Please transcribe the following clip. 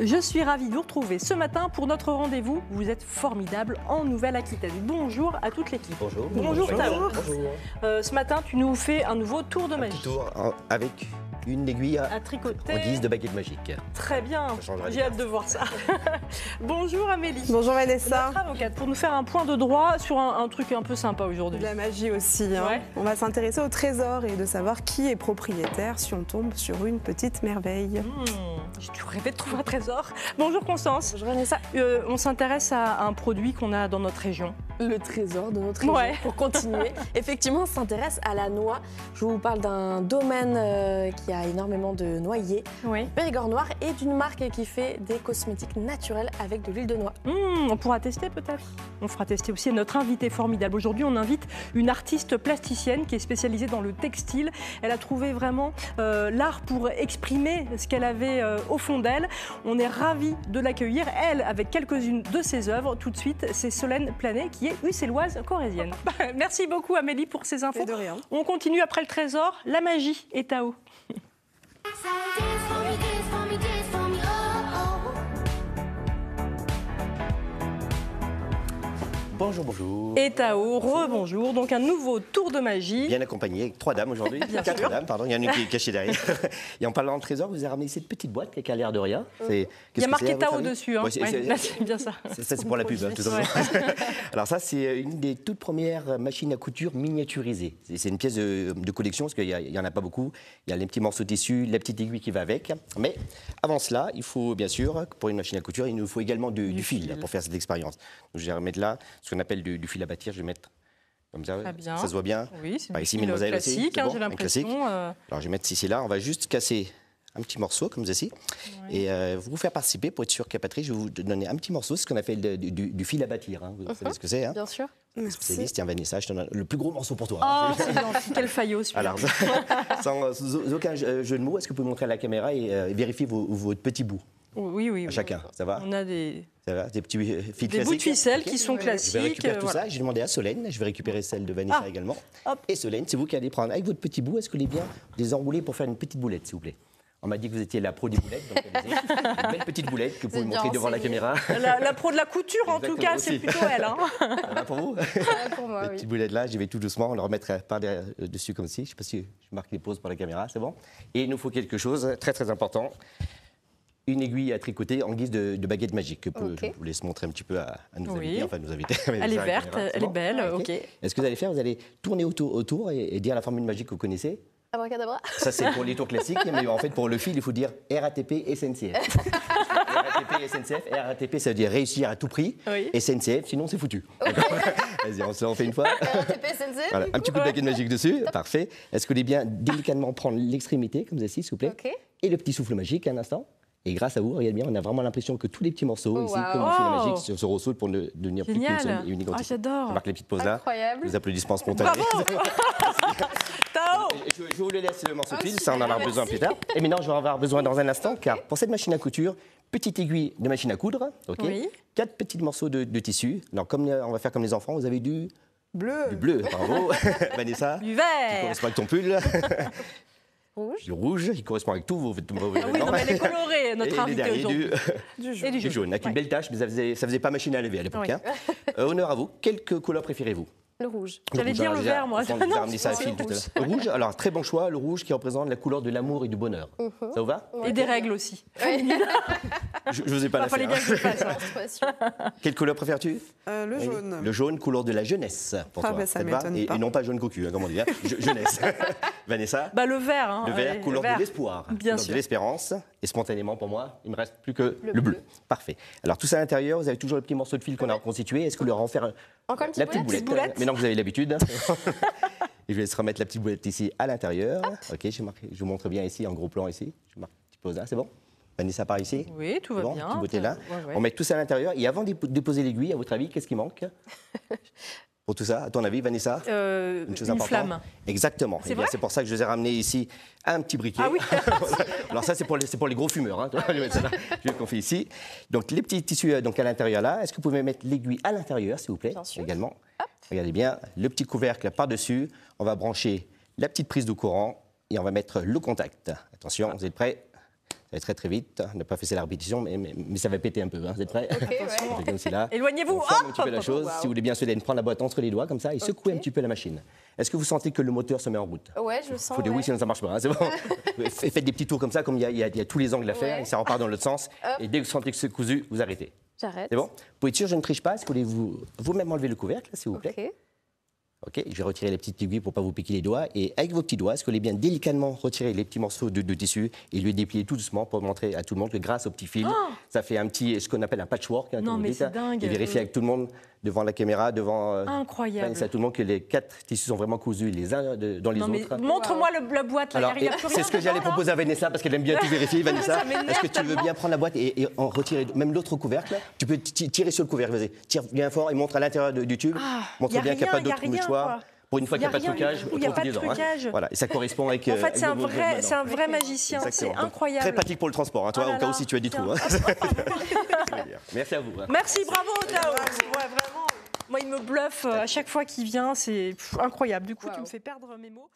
Je suis ravie de vous retrouver ce matin pour notre rendez-vous. Vous êtes formidables en Nouvelle-Aquitaine. Bonjour à toute l'équipe. Bonjour. Bonjour Tao. Bonjour. Ce matin, tu nous fais un nouveau tour de magie. Un petit tour avec une aiguille à tricoter. En guise de baguette magique. Très bien. J'ai hâte de voir ça. Bonjour Amélie. Bonjour Vanessa. Notre avocate pour nous faire un point de droit sur un truc un peu sympa aujourd'hui. De la magie aussi. Hein. Ouais. On va s'intéresser au trésor et de savoir qui est propriétaire si on tombe sur une petite merveille. J'ai toujours rêvé de trouver un trésor. Bonjour Constance. Bonjour Vanessa. On s'intéresse à un produit qu'on a dans notre région. Le trésor de notre région. Ouais. Pour continuer, effectivement, on s'intéresse à la noix. Je vous parle d'un domaine qui a énormément de noyers, Oui. Périgord noir, et d'une marque qui fait des cosmétiques naturels avec de l'huile de noix. On pourra tester peut-être. On fera tester aussi notre invitée formidable. Aujourd'hui, on invite une artiste plasticienne qui est spécialisée dans le textile. Elle a trouvé vraiment l'art pour exprimer ce qu'elle avait au fond d'elle. On est ravis de l'accueillir, elle, avec quelques-unes de ses œuvres. Tout de suite, c'est Solène Planet, qui est uccelloise corrézienne. Merci beaucoup Amélie pour ces infos. Et de rien. On continue après le trésor, la magie et Tao. Bonjour, bonjour. Et Tao, rebonjour. Donc un nouveau tour de magie. Bien accompagné avec 3 dames aujourd'hui. 4 dames, pardon. Il y en a une qui est cachée derrière. Et en parlant de trésor, vous avez ramené cette petite boîte qui a l'air de rien. Il y a marqué Tao dessus. Hein. Ouais, c'est bien ça. Ça, c'est pour la pub, hein, tout simplement. Alors ça, c'est une des toutes premières machines à couture miniaturisées. C'est une pièce de collection, parce qu'il n'y en a pas beaucoup. Il y a les petits morceaux de tissu, la petite aiguille qui va avec. Mais avant cela, il faut bien sûr, pour une machine à couture, il nous faut également du fil pour faire cette expérience. Donc je vais remettre là ce qu'on appelle du fil à bâtir. Je vais mettre comme ça. Bien. Ça se voit bien. Oui, c'est Par du ici, fil mesdemoiselles classique, aussi. hein, Bon, j'ai l'impression. Alors je vais mettre ici là. On va juste casser un petit morceau comme ceci et vous faire participer pour être sûr qu'à Patrick, je vais vous donner un petit morceau, c'est ce qu'on appelle du fil à bâtir. Hein. Vous savez ce que c'est, hein? Bien sûr. Spécialiste, tiens Vanessa, je te donne le plus gros morceau pour toi. Oh, c'est gentil, quel faillot celui-là. Alors, sans aucun jeu de mots, est-ce que vous pouvez montrer à la caméra et vérifier votre petit bout Oui. à chacun, ça va? On a des petits fils classiques. bouts de ficelle qui sont Je vais classiques. récupérer tout voilà. ça. J'ai demandé à Solène. Je vais récupérer celle de Vanessa également. Hop. Et Solène, c'est vous qui allez prendre avec votre petit bout. Est-ce que vous voulez bien les enrouler pour faire une petite boulette, s'il vous plaît? On m'a dit que vous étiez la pro des boulettes, donc allez-y. Une belle petite boulette que vous pouvez montrer devant la caméra. La pro de la couture, en tout cas, c'est plutôt elle. Hein. Ça va pour vous? Pour moi, La oui. petite boulette là, j'y vais tout doucement. On la remettra par dessus comme ci. Je ne sais pas si je marque les pauses pour la caméra, c'est bon? Et il nous faut quelque chose très très important. Une aiguille à tricoter en guise de baguette magique que je vous laisse montrer un petit peu à nos invités, enfin nos invités. Elle est verte, elle est belle, ok. Est-ce que vous allez faire? Vous allez tourner autour et dire la formule magique que vous connaissez. Abracadabra. Ça, c'est pour les tours classiques, mais en fait, pour le fil, il faut dire RATP SNCF. RATP SNCF, RATP, ça veut dire réussir à tout prix, Oui. SNCF, sinon c'est foutu. Vas-y, on se fait une fois. RATP SNCF. Voilà, un petit coup de baguette magique dessus, parfait. Est-ce que vous voulez bien délicatement prendre l'extrémité, comme ceci, s'il vous plaît? Ok. Et le petit souffle magique, un instant. Et grâce à vous, regardez bien, on a vraiment l'impression que tous les petits morceaux, ici, comme le fil magique, se ressoulent pour devenir plus qu'une seule et unique entité. J'adore. On marque les petites pauses là. Incroyable. Les applaudissements spontanés. Tao. Je vous le laisse le morceau de fil, ça on en aura besoin plus tard. Et maintenant, je vais en avoir besoin dans un instant, car pour cette machine à couture, petite aiguille de machine à coudre, ok. Oui. 4 petits morceaux de tissu. Alors, comme on va faire comme les enfants, vous avez du Bleu. bleu, bravo. Vanessa, Du qui vert. correspond avec ton pull. Rouge. Du rouge, qui correspond avec tous vos Oui, non, mais elle est colorée, notre Et les invitée derniers aujourd'hui. Du Et jaune. du du jaune, avec une belle tache, mais ça faisait pas machine à laver à l'époque. Oui. Hein. Honneur à vous. Quelle couleur préférez-vous? Le rouge. J'allais dire le vert, moi. On vous a ramené ça à fil tout à l'heure. Le rouge, alors très bon choix, le rouge qui représente la couleur de l'amour et du bonheur. Ça vous va? Et des règles aussi. Je vous ai pas Il la fallait bien que je le fasse. Hein. Menstruation. Quelle couleur préfères-tu? Le Oui. jaune. Le jaune, couleur de la jeunesse pour Ah, toi. ben, ça te va? m'étonne Et pas. non pas jaune cocu, hein, comme on dit. Hein. Jeunesse. Vanessa? Bah, le vert. Hein. Le vert, Ouais, couleur vert. de l'espoir, Bien couleur sûr. de l'espérance. Et spontanément, pour moi, il me reste plus que le bleu. bleu. Parfait. Alors, tout ça à l'intérieur, vous avez toujours le petit morceau de fil qu'on a reconstitué. Est-ce que vous leur en faire Encore une la petite petite boulette? Maintenant que vous avez l'habitude. Et je vais laisser remettre la petite boulette ici à l'intérieur. Ok, je vous montre bien ici, en gros plan ici. Je marque une petite pause là, c'est bon? Vanessa par ici? Oui, tout va Bon, bien. petite beauté là. Ouais. On met tout ça à l'intérieur. Et avant de déposer l'aiguille, à votre avis, qu'est-ce qui manque? Pour tout ça, à ton avis, Vanessa? Une flamme. Exactement. C'est Eh bien, vrai c'est pour ça que je vous ai ramené ici un petit briquet. Ah oui. Alors ça, c'est pour les gros fumeurs. Hein. Je vais mettre ça là. Je vais confier ici. Donc les petits tissus donc à l'intérieur là. Est-ce que vous pouvez mettre l'aiguille à l'intérieur, s'il vous plaît? Bien sûr. Également. Regardez bien, le petit couvercle par-dessus. On va brancher la petite prise de courant et on va mettre le contact. Attention, vous êtes prêts? aller très très vite. On n'a pas fait la répétition, mais ça va péter un peu. Hein. Vous êtes prêts? Ouais. Comme c'est là. Éloignez-vous. On forme un petit peu la chose. Si vous voulez bien prendre la boîte entre les doigts comme ça et secouer un petit peu la machine. Est-ce que vous sentez que le moteur se met en route? Ouais, je le sens. Il faut dire oui, sinon ça ne marche pas. Hein, c'est bon. Faites des petits tours comme ça, comme il y a tous les angles à faire, et ça repart dans l'autre sens. Et dès que vous sentez que c'est cousu, vous arrêtez. J'arrête. C'est bon? Pour être sûr, je ne triche pas. Est-ce que vous-même enlever le couvercle, s'il vous plaît? Ok. Ok, je vais retirer les petites aiguilles pour ne pas vous piquer les doigts. Et avec vos petits doigts, est-ce que vous voulez bien délicatement retirer les petits morceaux de tissu et lui déplier tout doucement pour montrer à tout le monde que grâce au petit fil, ça fait ce qu'on appelle un patchwork. Hein, Non, mais c'est dingue. Et vérifier avec tout le monde, devant la caméra, devant... Incroyable. C'est à tout le monde que les 4 tissus sont vraiment cousus les uns dans les autres. Montre-moi la boîte, là. Alors, Il y a plus rien c'est ce que j'allais dedans, là. proposer à Vanessa, parce qu'elle aime bien tout vérifier. Vanessa, Ça m'énerve est-ce que tu veux tellement. bien prendre la boîte et en retirer même l'autre couvercle? Tu peux tirer sur le couvercle, vas-y. Tire bien fort et montre à l'intérieur du tube. Montre y a bien qu'il n'y a rien, pas y a d'autre rien, mouchoir. quoi. Pour une fois qu'il n'y a pas de rien, trucage, il y a pas de profitez-en, hein. trucage. Voilà, et ça correspond avec. En fait, c'est un vos vrai maintenant. magicien. Exactement. C'est Donc, incroyable. Très pratique pour le transport, hein, toi, Oh là au cas où là, si tu as du trou. tiens. Hein. Merci à vous. Hein. Merci, bravo, Tao. Ouais, vraiment. Moi, il me bluffe à chaque fois qu'il vient. C'est incroyable. Du coup, tu me fais perdre mes mots.